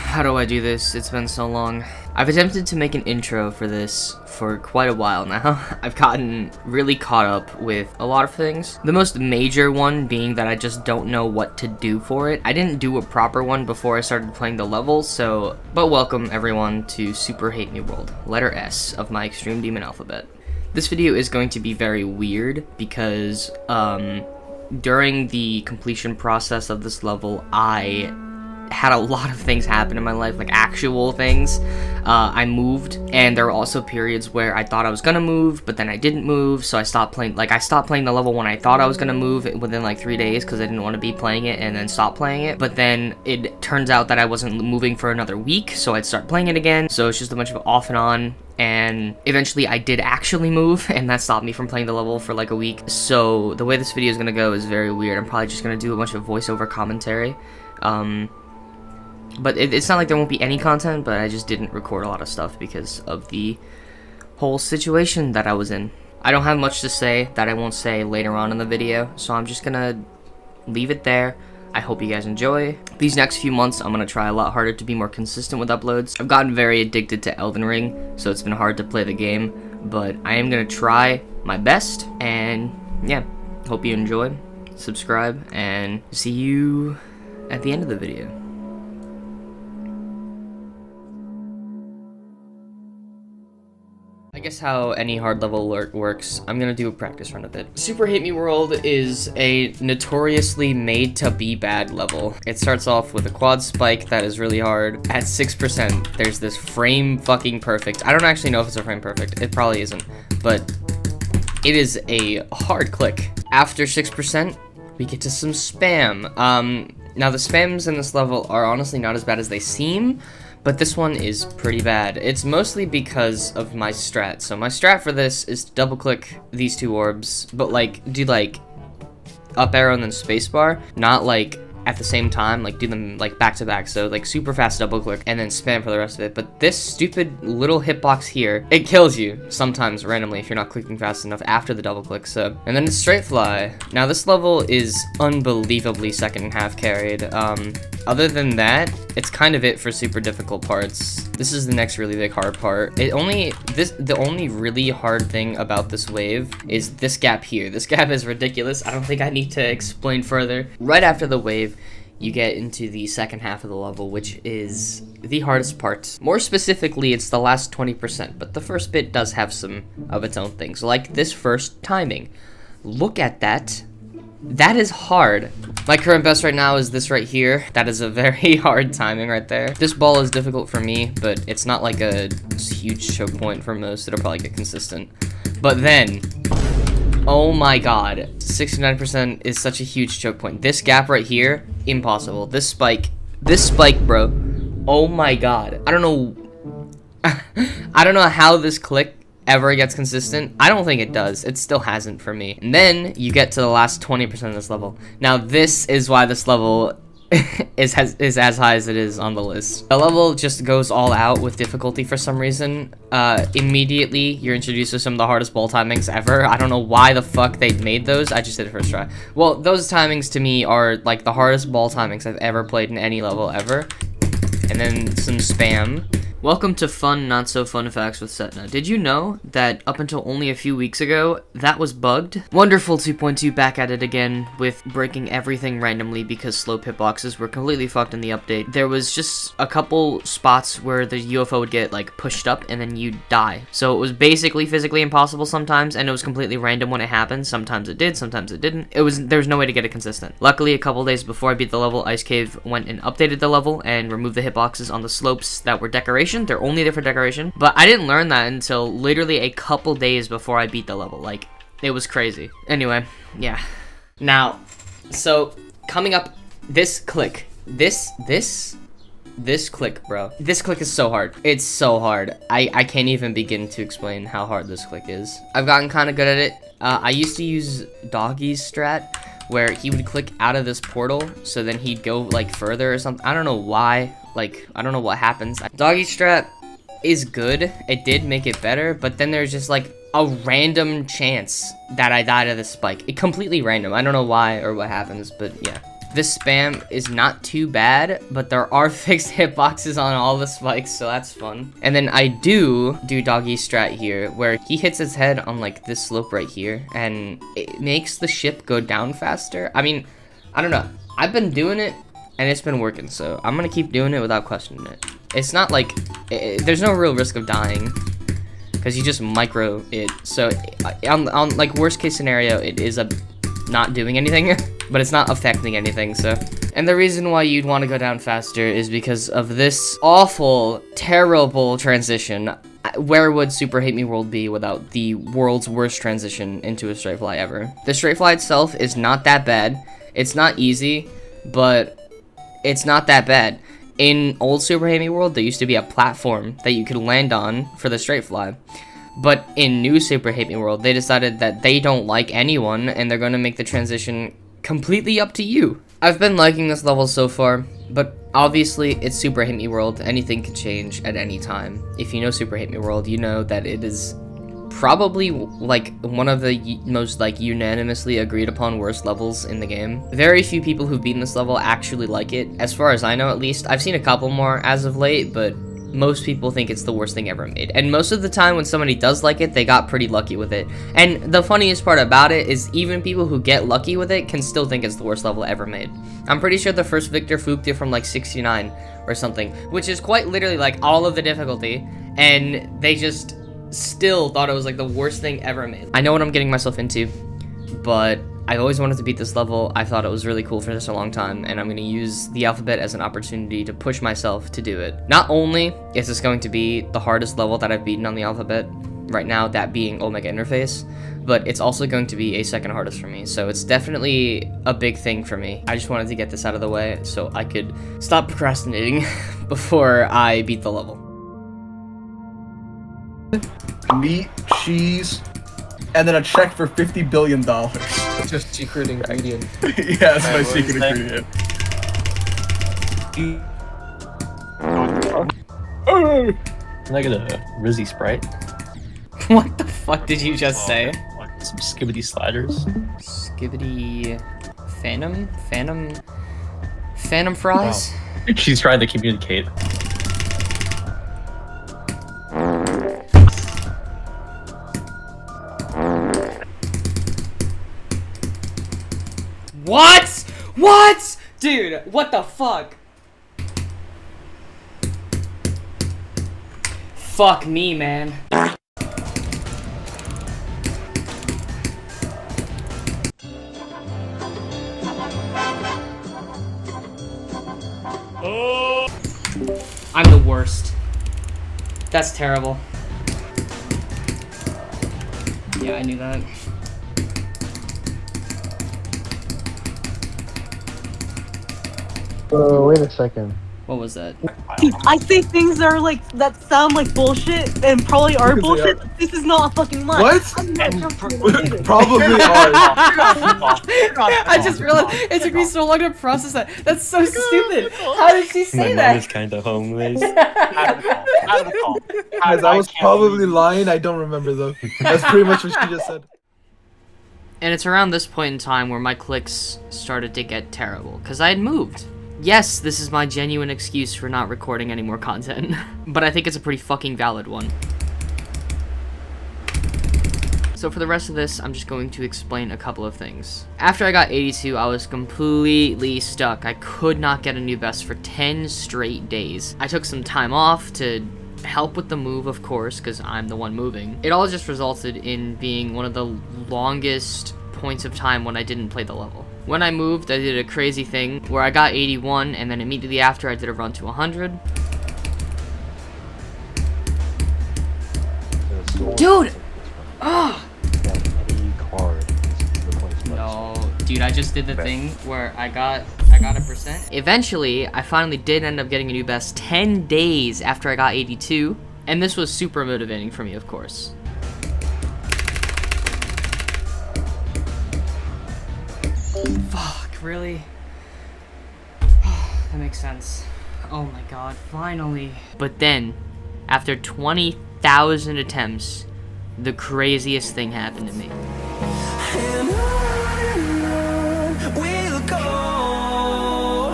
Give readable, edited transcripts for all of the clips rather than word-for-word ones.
How do I do this? It's been so long. I've attempted to make an intro for this for quite a while now. I've gotten really caught up with a lot of things. The most major one being that I just don't know what to do for it. I didn't do a proper one before I started playing the levels, but welcome everyone to SUPERHATEMEWORLD, letter S of my Extreme Demon alphabet. This video is going to be very weird because, during the completion process of this level, I had a lot of things happen in my life, like actual things. I moved, and there were also periods where I thought I was gonna move, but then I didn't move, so I stopped playing the level when I thought I was gonna move within like 3 days because I didn't want to be playing it, and then stopped playing it. But then it turns out that I wasn't moving for another week, so I'd start playing it again. So it's just a bunch of off and on, and eventually I did actually move, and that stopped me from playing the level for like a week. So the way this video is gonna go is very weird. I'm probably just gonna do a bunch of voiceover commentary. But it's not like there won't be any content, but I just didn't record a lot of stuff because of the whole situation that I was in. I don't have much to say that I won't say later on in the video, so I'm just gonna leave it there. I hope you guys enjoy. These next few months, I'm gonna try a lot harder to be more consistent with uploads. I've gotten very addicted to Elden Ring, so it's been hard to play the game, but I am gonna try my best, and yeah, hope you enjoy. Subscribe, and see you at the end of the video. I guess how any hard level works, I'm gonna do a practice run of it. SUPERHATEMEWORLD is a notoriously made to be bad level. It starts off with a quad spike that is really hard. At 6%, there's this frame fucking perfect. I don't actually know if it's a frame perfect. It probably isn't, but it is a hard click. After 6%, we get to some spam. Now the spams in this level are honestly not as bad as they seem, but this one is pretty bad. It's mostly because of my strat. So my strat for this is to double click these two orbs, but like do like up arrow and then spacebar, not like at the same time, like do them like back to back. So like super fast double click and then spam for the rest of it. But this stupid little hitbox here, it kills you sometimes randomly if you're not clicking fast enough after the double click. So, and then it's straight fly. Now this level is unbelievably second and half carried. Other than that, it's kind of it for super difficult parts. This is the next really big hard part. The only really hard thing about this wave is this gap here. This gap is ridiculous. I don't think I need to explain further. Right after the wave, you get into the second half of the level, which is the hardest part. More specifically, it's the last 20%, but the first bit does have some of its own things, like this first timing. Look at that. That is hard. My current best right now is this right here. That is a very hard timing right there. This ball is difficult for me, but it's not like a huge choke point for most. It'll probably get consistent. But then, oh my god, 69% is such a huge choke point. This gap right here, impossible. This spike, bro. Oh my god. I don't know how this click ever gets consistent. I don't think it does. It still hasn't for me. And then you get to the last 20% of this level. Now this is why this level is as high as it is on the list. The level just goes all out with difficulty for some reason. Immediately you're introduced to some of the hardest ball timings ever. I don't know why the fuck they made those. I just did it first try. Well, those timings to me are like the hardest ball timings I've ever played in any level ever. And then some spam, Welcome to Fun Not So Fun Facts with Setna. Did you know that up until only a few weeks ago, that was bugged? Wonderful 2.2 back at it again with breaking everything randomly because slope hitboxes were completely fucked in the update. There was just a couple spots where the UFO would get like pushed up and then you'd die. So it was basically physically impossible sometimes, and it was completely random when it happened. Sometimes it did, sometimes it didn't. There was no way to get it consistent. Luckily, a couple days before I beat the level, Icedcave went and updated the level and removed the hitboxes on the slopes that were decoration. They're only there for decoration, but I didn't learn that until literally a couple days before I beat the level. Like, it was crazy. Anyway, yeah. Now, so coming up, this click, this click, bro. This click is so hard. It's so hard. I can't even begin to explain how hard this click is. I've gotten kind of good at it. I used to use Doggie's strat, where he would click out of this portal, so then he'd go like further or something. I don't know why. Like, I don't know what happens. Doggie strat is good. It did make it better, but then there's just like a random chance that I die to the spike. It completely random. I don't know why or what happens, but yeah. This spam is not too bad, but there are fixed hitboxes on all the spikes, so that's fun. And then I do Doggie strat here, where he hits his head on like this slope right here, and it makes the ship go down faster. I mean, I don't know. I've been doing it, and it's been working, so I'm gonna keep doing it without questioning it. It's not like, there's no real risk of dying, because you just micro it. So on like worst case scenario, it is not doing anything, but it's not affecting anything, so. And the reason why you'd want to go down faster is because of this awful, terrible transition. Where would Super Hate Me World be without the world's worst transition into a straight fly ever? The straight fly itself is not that bad. It's not easy, but it's not that bad. In old Super Hate Me World, there used to be a platform that you could land on for the straight fly. But in new Super Hate Me World, they decided that they don't like anyone, and they're going to make the transition completely up to you. I've been liking this level so far, but obviously it's Super Hate Me World. Anything can change at any time. If you know Super Hate Me World, you know that it is probably like one of the most like unanimously agreed upon worst levels in the game. Very few people who've beaten this level actually like it, as far as I know at least. I've seen a couple more as of late, but most people think it's the worst thing ever made. And most of the time when somebody does like it, they got pretty lucky with it. And the funniest part about it is even people who get lucky with it can still think it's the worst level ever made. I'm pretty sure the first Victor fooked it from like 69 or something, which is quite literally like all of the difficulty, and they just still thought it was like the worst thing ever made. I know what I'm getting myself into, but I always wanted to beat this level. I thought it was really cool for such a long time, and I'm going to use the alphabet as an opportunity to push myself to do it. Not only is this going to be the hardest level that I've beaten on the alphabet right now, that being Omega Interface, but it's also going to be a second hardest for me, so it's definitely a big thing for me. I just wanted to get this out of the way so I could stop procrastinating before I beat the level. Meat, cheese, and then a check for $50 billion. It's your secret ingredient. Yeah, that's my secret ingredient. Can I get a Rizzy Sprite? What the fuck did you just say? Like some skibbity sliders. Skibbity... Phantom fries? Wow. She's trying to communicate. What? What? Dude, what the fuck? Fuck me, man. I'm the worst. That's terrible. Yeah, I knew that. Wait a second. What was that? I say things that are like that sound like bullshit and probably are bullshit. But this is not a fucking lie. What? Probably are. I just realized it took me so long to process that. That's so stupid. How did she say My that? mom is kind of homeless. Guys, I was probably lying. I don't remember though. That's pretty much what she just said. And it's around this point in time where my clicks started to get terrible, because I had moved. Yes, this is my genuine excuse for not recording any more content, but I think it's a pretty fucking valid one. So for the rest of this, I'm just going to explain a couple of things. After I got 82, I was completely stuck. I could not get a new vest for 10 straight days. I took some time off to help with the move, of course, because I'm the one moving. It all just resulted in being one of the longest points of time when I didn't play the level. When I moved, I did a crazy thing where I got 81, and then immediately after I did a run to 100. Dude! Oh! No, dude, I just did the thing where I got a percent. Eventually, I finally did end up getting a new best 10 days after I got 82, and this was super motivating for me, of course. Fuck, really? That makes sense. Oh my god, finally. But then, after 20,000 attempts, the craziest thing happened to me. And on we'll go,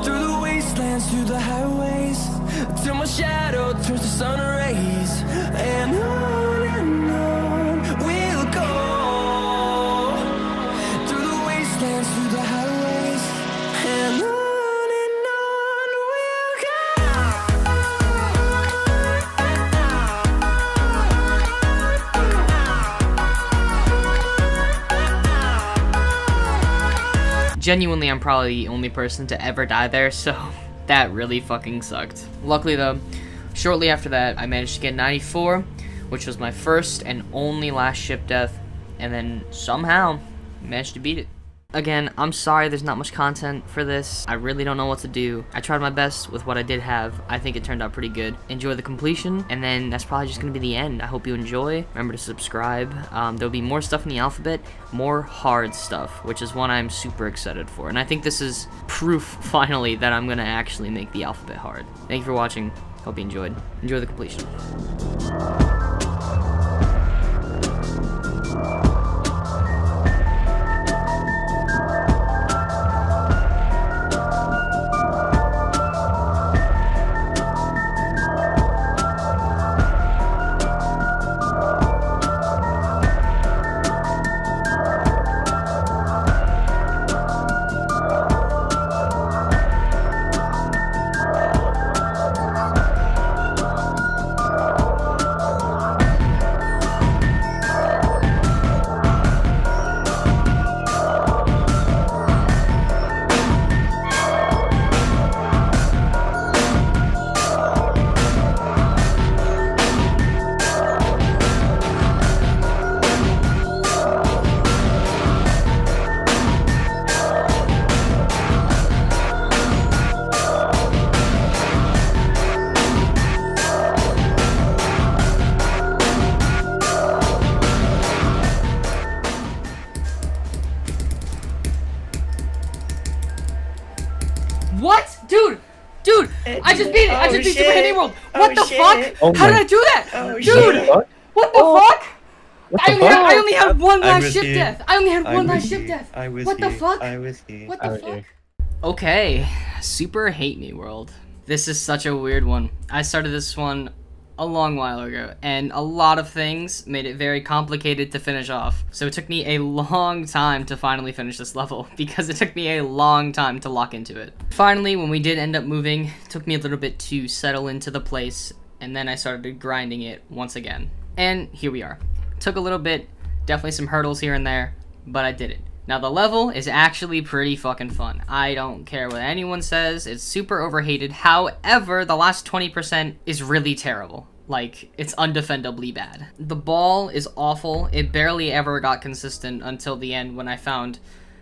through the wastelands, through the highways, till my shadow turns to sun rays. And on we'll go, through the wastelands, through the highways, and on we'll go. Genuinely, I'm probably the only person to ever die there, so that really fucking sucked. Luckily though, shortly after that, I managed to get 94, which was my first and only last ship death, and then somehow managed to beat it. Again, I'm sorry there's not much content for this. I really don't know what to do. I tried my best with what I did have. I think it turned out pretty good. Enjoy the completion, and then that's probably just gonna be the end. I hope you enjoy. Remember to subscribe. There'll be more stuff in the alphabet, more hard stuff, which is one I'm super excited for. And I think this is proof, finally, that I'm gonna actually make the alphabet hard. Thank you for watching. Hope you enjoyed. Enjoy the completion. What? Dude! I just beat it! I just beat SuperHateMeWorld! What the fuck? Oh How did my- I do that? What Dude! the fuck? What the fuck? What the I only had one I last was ship here. death! I only had I one was last ship here. death! I was What the here. fuck? I was here. What I the was fuck? here. Okay, SuperHateMeWorld. This is such a weird one. I started this one a long while ago, and a lot of things made it very complicated to finish off. So it took me a long time to finally finish this level, because it took me a long time to lock into it. Finally, when we did end up moving, it took me a little bit to settle into the place, and then I started grinding it once again. And here we are. Took a little bit, definitely some hurdles here and there, but I did it. Now the level is actually pretty fucking fun. I don't care what anyone says, it's super overhated. However, the last 20% is really terrible. Like, it's undefendably bad. The ball is awful. It barely ever got consistent until the end when I found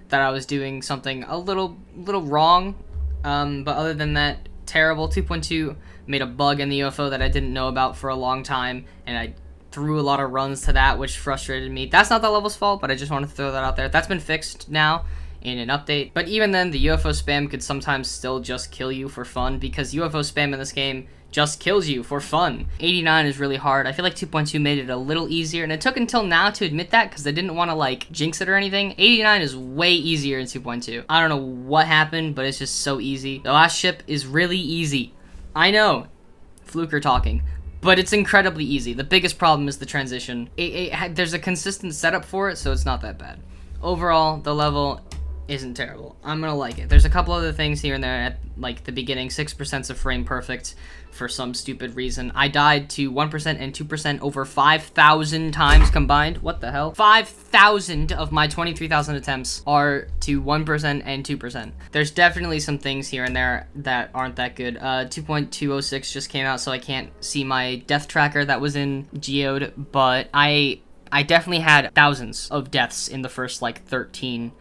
that I was doing something a little wrong. But other than that, terrible. 2.2 made a bug in the UFO that I didn't know about for a long time, and I threw a lot of runs to that, which frustrated me. That's not the level's fault, but I just wanted to throw that out there. That's been fixed now, in an update. But even then, the UFO spam could sometimes still just kill you for fun, because UFO spam in this game just kills you for fun. 89 is really hard. I feel like 2.2 made it a little easier, and it took until now to admit that because I didn't want to like jinx it or anything. 89 is way easier in 2.2. I don't know what happened, but it's just so easy. The last ship is really easy. I know, Fluker talking, but it's incredibly easy. The biggest problem is the transition. There's a consistent setup for it, so it's not that bad. Overall, the level isn't terrible. I'm gonna like it. There's a couple other things here and there at like the beginning. 6% of frame perfect for some stupid reason. I died to 1% and 2% over 5,000 times combined. What the hell? 5,000 of my 23,000 attempts are to 1% and 2%. There's definitely some things here and there that aren't that good. 2.206 just came out, so I can't see my death tracker that was in Geode, but I definitely had thousands of deaths in the first like 13%.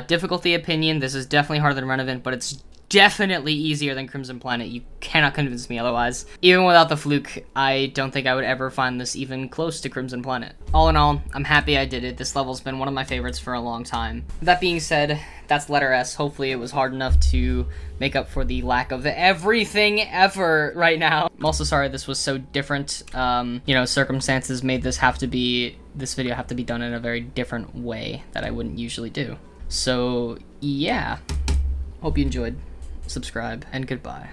Difficulty opinion, this is definitely harder than Renevant, but it's definitely easier than Crimson Planet. You cannot convince me otherwise. Even without the fluke, I don't think I would ever find this even close to Crimson Planet. All in all, I'm happy I did it. This level's been one of my favorites for a long time. That being said, that's letter S. Hopefully it was hard enough to make up for the lack of everything ever right now. I'm also sorry this was so different. You know, circumstances made this video have to be done in a very different way that I wouldn't usually do. So, yeah. Hope you enjoyed. Subscribe, and goodbye.